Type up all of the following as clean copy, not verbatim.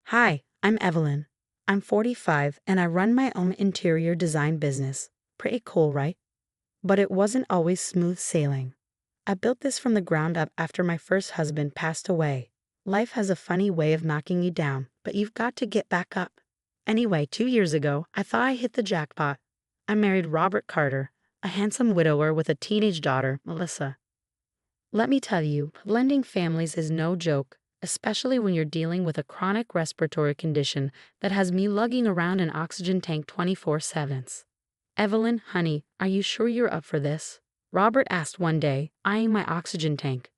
Hi, I'm Evelyn. I'm 45 and I run my own interior design business. Pretty cool, right? But it wasn't always smooth sailing. I built this from the ground up after my first husband passed away. Life has a funny way of knocking you down, but you've got to get back up. Anyway, 2 years ago, I thought I hit the jackpot. I married Robert Carter, a handsome widower with a teenage daughter, Melissa. Let me tell you, blending families is no joke, especially when you're dealing with a chronic respiratory condition that has me lugging around an oxygen tank 24/7. Evelyn, honey, are you sure you're up for this? Robert asked one day, eyeing my oxygen tank.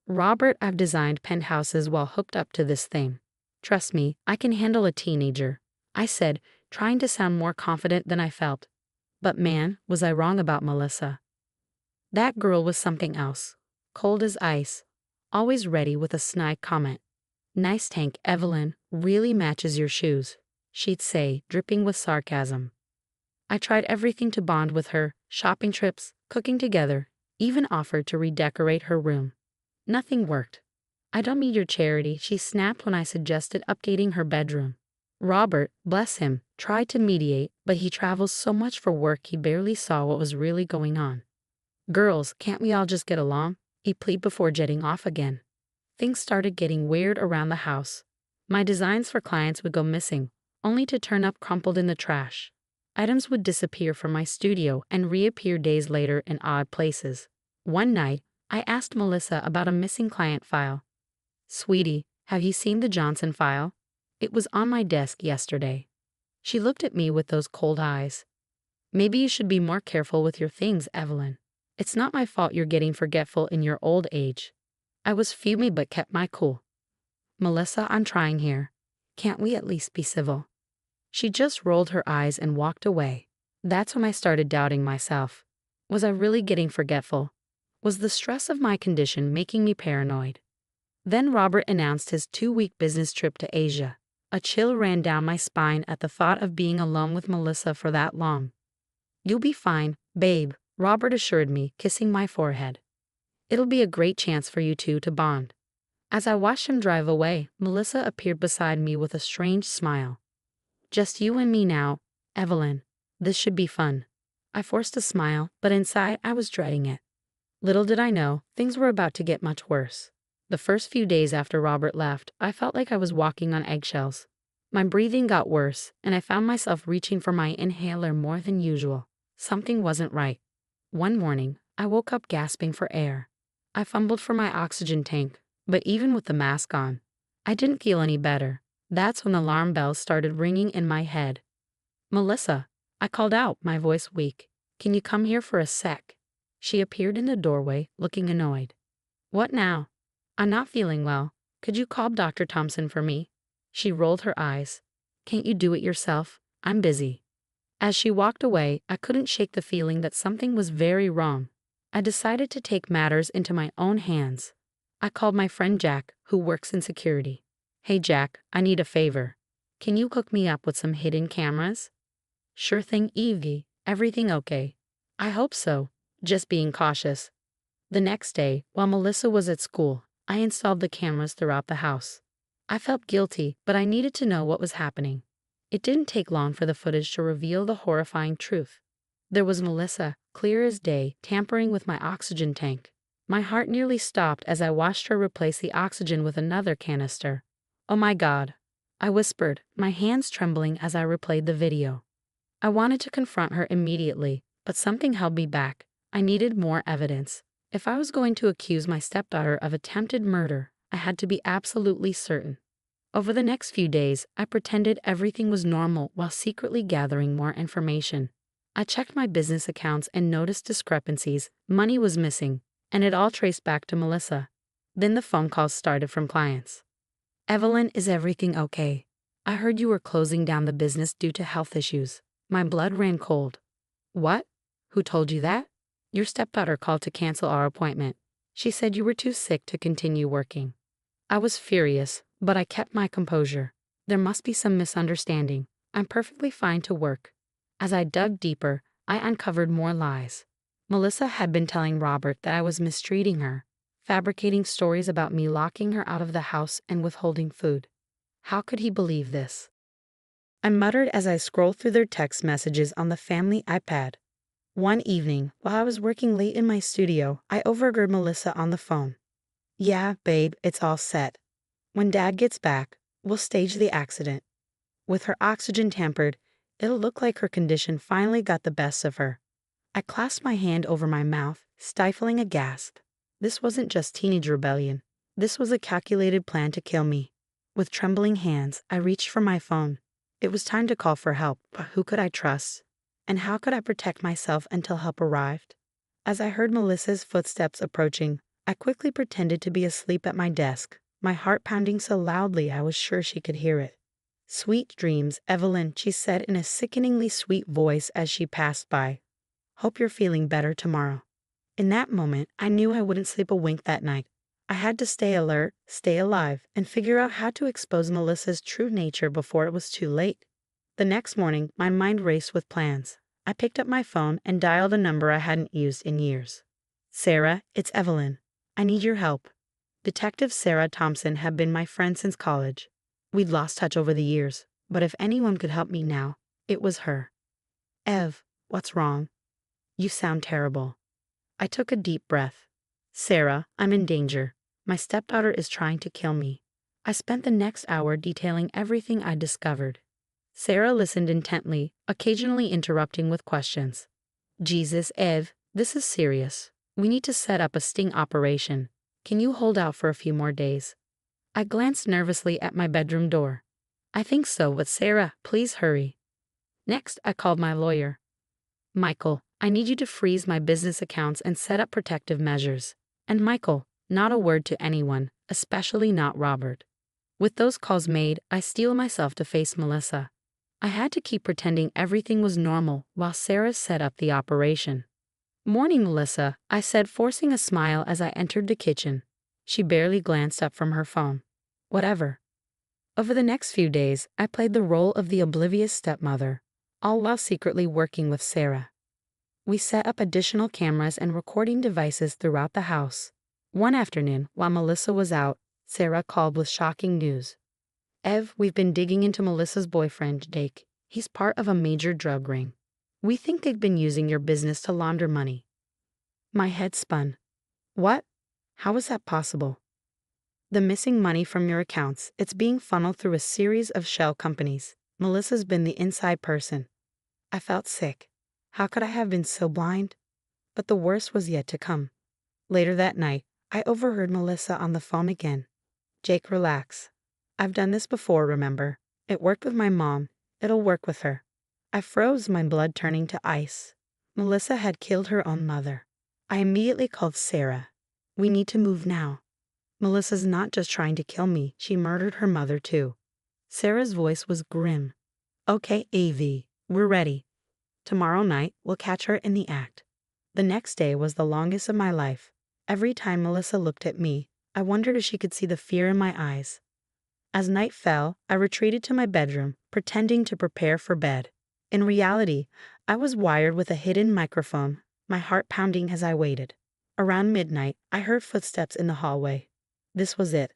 Robert, I've designed penthouses while hooked up to this thing. Trust me, I can handle a teenager, I said, trying to sound more confident than I felt. But man, was I wrong about Melissa. That girl was something else. Cold as ice. Always ready with a snide comment. Nice tank, Evelyn, really matches your shoes, she'd say, dripping with sarcasm. I tried everything to bond with her, shopping trips, cooking together, even offered to redecorate her room. Nothing worked. I don't need your charity, she snapped when I suggested updating her bedroom. Robert, bless him, tried to mediate, but he travels so much for work he barely saw what was really going on. Girls, can't we all just get along? He pleaded before jetting off again. Things started getting weird around the house. My designs for clients would go missing, only to turn up crumpled in the trash. Items would disappear from my studio and reappear days later in odd places. One night, I asked Melissa about a missing client file. Sweetie, have you seen the Johnson file? It was on my desk yesterday. She looked at me with those cold eyes. Maybe you should be more careful with your things, Evelyn. It's not my fault you're getting forgetful in your old age. I was fuming but kept my cool. Melissa, I'm trying here. Can't we at least be civil? She just rolled her eyes and walked away. That's when I started doubting myself. Was I really getting forgetful? Was the stress of my condition making me paranoid? Then Robert announced his 2-week business trip to Asia. A chill ran down my spine at the thought of being alone with Melissa for that long. You'll be fine, babe, Robert assured me, kissing my forehead. It'll be a great chance for you two to bond. As I watched him drive away, Melissa appeared beside me with a strange smile. Just you and me now, Evelyn. This should be fun. I forced a smile, but inside I was dreading it. Little did I know, things were about to get much worse. The first few days after Robert left, I felt like I was walking on eggshells. My breathing got worse, and I found myself reaching for my inhaler more than usual. Something wasn't right. One morning, I woke up gasping for air. I fumbled for my oxygen tank, but even with the mask on, I didn't feel any better. That's when the alarm bells started ringing in my head. Melissa, I called out, my voice weak. Can you come here for a sec? She appeared in the doorway, looking annoyed. What now? I'm not feeling well. Could you call Dr. Thompson for me? She rolled her eyes. Can't you do it yourself? I'm busy. As she walked away, I couldn't shake the feeling that something was very wrong. I decided to take matters into my own hands. I called my friend Jack, who works in security. Hey Jack, I need a favor. Can you hook me up with some hidden cameras? Sure thing, Evie. Everything okay? I hope so. Just being cautious. The next day, while Melissa was at school, I installed the cameras throughout the house. I felt guilty, but I needed to know what was happening. It didn't take long for the footage to reveal the horrifying truth. There was Melissa, clear as day, tampering with my oxygen tank. My heart nearly stopped as I watched her replace the oxygen with another canister. Oh my God, I whispered, my hands trembling as I replayed the video. I wanted to confront her immediately, but something held me back. I needed more evidence. If I was going to accuse my stepdaughter of attempted murder, I had to be absolutely certain. Over the next few days, I pretended everything was normal while secretly gathering more information. I checked my business accounts and noticed discrepancies, money was missing, and it all traced back to Melissa. Then the phone calls started from clients. Evelyn, is everything okay? I heard you were closing down the business due to health issues. My blood ran cold. What? Who told you that? Your stepdaughter called to cancel our appointment. She said you were too sick to continue working. I was furious, but I kept my composure. There must be some misunderstanding. I'm perfectly fine to work. As I dug deeper, I uncovered more lies. Melissa had been telling Robert that I was mistreating her, fabricating stories about me locking her out of the house and withholding food. How could he believe this? I muttered as I scrolled through their text messages on the family iPad. One evening, while I was working late in my studio, I overheard Melissa on the phone. "Yeah, babe, it's all set. When Dad gets back, we'll stage the accident." With her oxygen tampered, it'll look like her condition finally got the best of her. I clasped my hand over my mouth, stifling a gasp. This wasn't just teenage rebellion. This was a calculated plan to kill me. With trembling hands, I reached for my phone. It was time to call for help, but who could I trust? And how could I protect myself until help arrived? As I heard Melissa's footsteps approaching, I quickly pretended to be asleep at my desk, my heart pounding so loudly I was sure she could hear it. "Sweet dreams, Evelyn," she said in a sickeningly sweet voice as she passed by. "Hope you're feeling better tomorrow." In that moment, I knew I wouldn't sleep a wink that night. I had to stay alert, stay alive, and figure out how to expose Melissa's true nature before it was too late. The next morning, my mind raced with plans. I picked up my phone and dialed a number I hadn't used in years. "Sarah, it's Evelyn. I need your help." Detective Sarah Thompson had been my friend since college. We'd lost touch over the years, but if anyone could help me now, it was her. "Ev, what's wrong? You sound terrible." I took a deep breath. "Sarah, I'm in danger. My stepdaughter is trying to kill me." I spent the next hour detailing everything I discovered. Sarah listened intently, occasionally interrupting with questions. "Jesus, Ev, this is serious. We need to set up a sting operation. Can you hold out for a few more days?" I glanced nervously at my bedroom door. "I think so, but Sarah, please hurry." Next, I called my lawyer. "Michael, I need you to freeze my business accounts and set up protective measures." And Michael, not a word to anyone, especially not Robert. With those calls made, I steeled myself to face Melissa. I had to keep pretending everything was normal while Sarah set up the operation. "Morning, Melissa," I said, forcing a smile as I entered the kitchen. She barely glanced up from her phone. "Whatever." Over the next few days, I played the role of the oblivious stepmother, all while secretly working with Sarah. We set up additional cameras and recording devices throughout the house. One afternoon, while Melissa was out, Sarah called with shocking news. "Ev, we've been digging into Melissa's boyfriend, Jake. He's part of a major drug ring. We think they've been using your business to launder money." My head spun. "What? How is that possible?" "The missing money from your accounts, it's being funneled through a series of shell companies. Melissa's been the inside person." I felt sick. How could I have been so blind? But the worst was yet to come. Later that night, I overheard Melissa on the phone again. "Jake, relax. I've done this before, remember? It worked with my mom. It'll work with her." I froze, my blood turning to ice. Melissa had killed her own mother. I immediately called Sarah. "We need to move now. Melissa's not just trying to kill me, she murdered her mother too." Sarah's voice was grim. "Okay, AV, we're ready. Tomorrow night, we'll catch her in the act." The next day was the longest of my life. Every time Melissa looked at me, I wondered if she could see the fear in my eyes. As night fell, I retreated to my bedroom, pretending to prepare for bed. In reality, I was wired with a hidden microphone, my heart pounding as I waited. Around midnight, I heard footsteps in the hallway. This was it.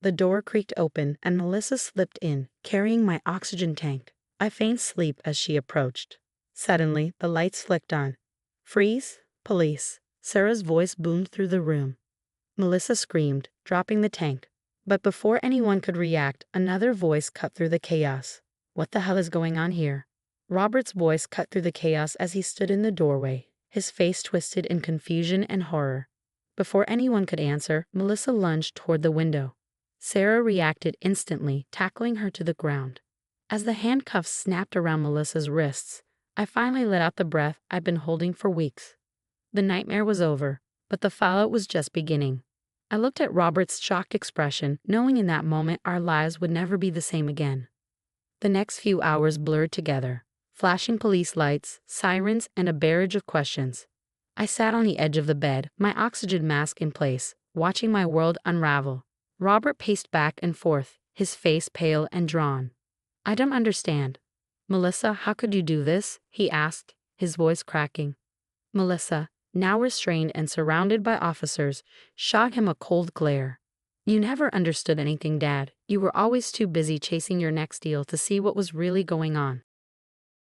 The door creaked open and Melissa slipped in, carrying my oxygen tank. I feigned sleep as she approached. Suddenly, the lights flicked on. "Freeze! Police!" Sarah's voice boomed through the room. Melissa screamed, dropping the tank. But before anyone could react, another voice cut through the chaos. "What the hell is going on here?" Robert's voice cut through the chaos as he stood in the doorway, his face twisted in confusion and horror. Before anyone could answer, Melissa lunged toward the window. Sarah reacted instantly, tackling her to the ground. As the handcuffs snapped around Melissa's wrists, I finally let out the breath I'd been holding for weeks. The nightmare was over, but the fallout was just beginning. I looked at Robert's shocked expression, knowing in that moment our lives would never be the same again. The next few hours blurred together, flashing police lights, sirens, and a barrage of questions. I sat on the edge of the bed, my oxygen mask in place, watching my world unravel. Robert paced back and forth, his face pale and drawn. "I don't understand. Melissa, how could you do this?" he asked, his voice cracking. Melissa, now restrained and surrounded by officers, shot him a cold glare. You never understood anything, Dad. You were always too busy chasing your next deal to see what was really going on.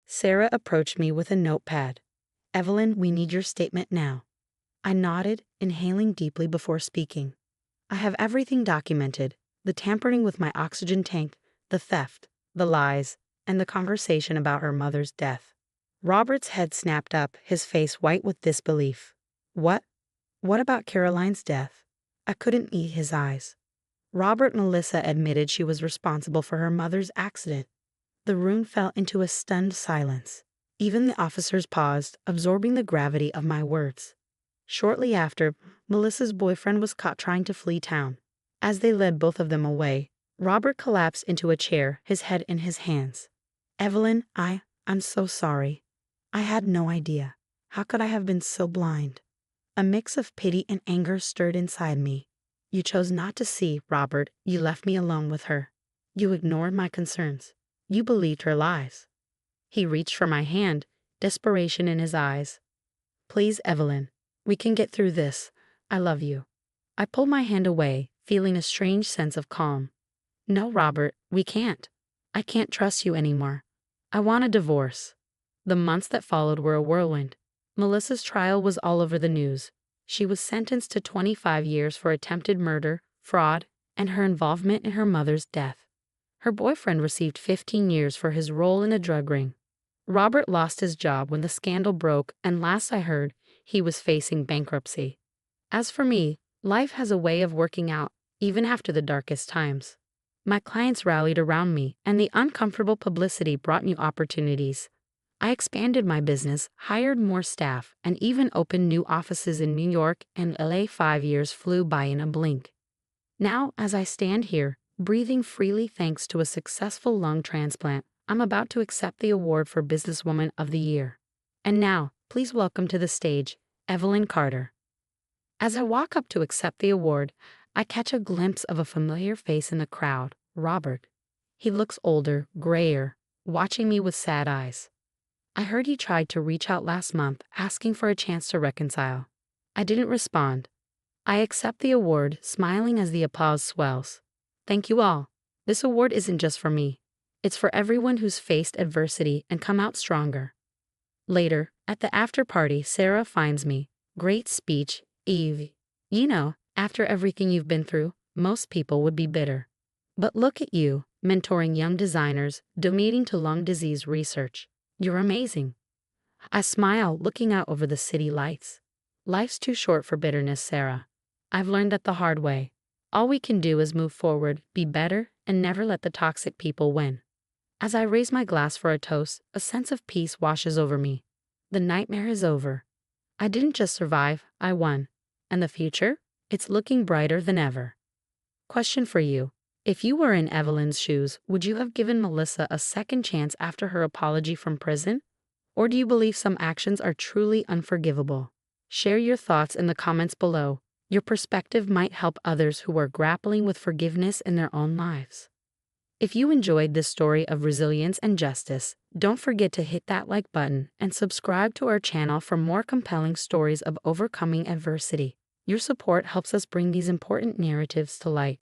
Sarah approached me with a notepad. Evelyn, we need your statement now. I nodded, inhaling deeply before speaking. I have everything documented: the tampering with my oxygen tank, the theft, the lies, and the conversation about her mother's death. Robert's head snapped up, his face white with disbelief. What? What about Caroline's death? I couldn't meet his eyes. Melissa admitted she was responsible for her mother's accident. The room fell into a stunned silence. Even the officers paused, absorbing the gravity of my words. Shortly after, Melissa's boyfriend was caught trying to flee town. As they led both of them away, Robert collapsed into a chair, his head in his hands. Evelyn, I'm so sorry. I had no idea. How could I have been so blind? A mix of pity and anger stirred inside me. You chose not to see, Robert. You left me alone with her. You ignored my concerns. You believed her lies. He reached for my hand, desperation in his eyes. Please, Evelyn. We can get through this. I love you. I pulled my hand away, feeling a strange sense of calm. No, Robert, we can't. I can't trust you anymore. I want a divorce. The months that followed were a whirlwind. Melissa's trial was all over the news. She was sentenced to 25 years for attempted murder, fraud, and her involvement in her mother's death. Her boyfriend received 15 years for his role in a drug ring. Robert lost his job when the scandal broke, and last I heard, he was facing bankruptcy. As for me, life has a way of working out, even after the darkest times. My clients rallied around me, and the uncomfortable publicity brought new opportunities. I expanded my business, hired more staff, and even opened new offices in New York and LA. 5 years flew by in a blink. Now, as I stand here, breathing freely thanks to a successful lung transplant, I'm about to accept the award for Businesswoman of the Year. And now, please welcome to the stage, Evelyn Carter. As I walk up to accept the award, I catch a glimpse of a familiar face in the crowd, Robert. He looks older, grayer, watching me with sad eyes. I heard he tried to reach out last month, asking for a chance to reconcile. I didn't respond. I accept the award, smiling as the applause swells. Thank you all. This award isn't just for me. It's for everyone who's faced adversity and come out stronger. Later, at the after party, Sarah finds me. Great speech, Eve. You know, after everything you've been through, most people would be bitter. But look at you, mentoring young designers, donating to lung disease research. You're amazing. I smile, looking out over the city lights. Life's too short for bitterness, Sarah. I've learned that the hard way. All we can do is move forward, be better, and never let the toxic people win. As I raise my glass for a toast, a sense of peace washes over me. The nightmare is over. I didn't just survive, I won. And the future? It's looking brighter than ever. Question for you. If you were in Evelyn's shoes, would you have given Melissa a second chance after her apology from prison? Or do you believe some actions are truly unforgivable? Share your thoughts in the comments below. Your perspective might help others who are grappling with forgiveness in their own lives. If you enjoyed this story of resilience and justice, don't forget to hit that like button and subscribe to our channel for more compelling stories of overcoming adversity. Your support helps us bring these important narratives to light.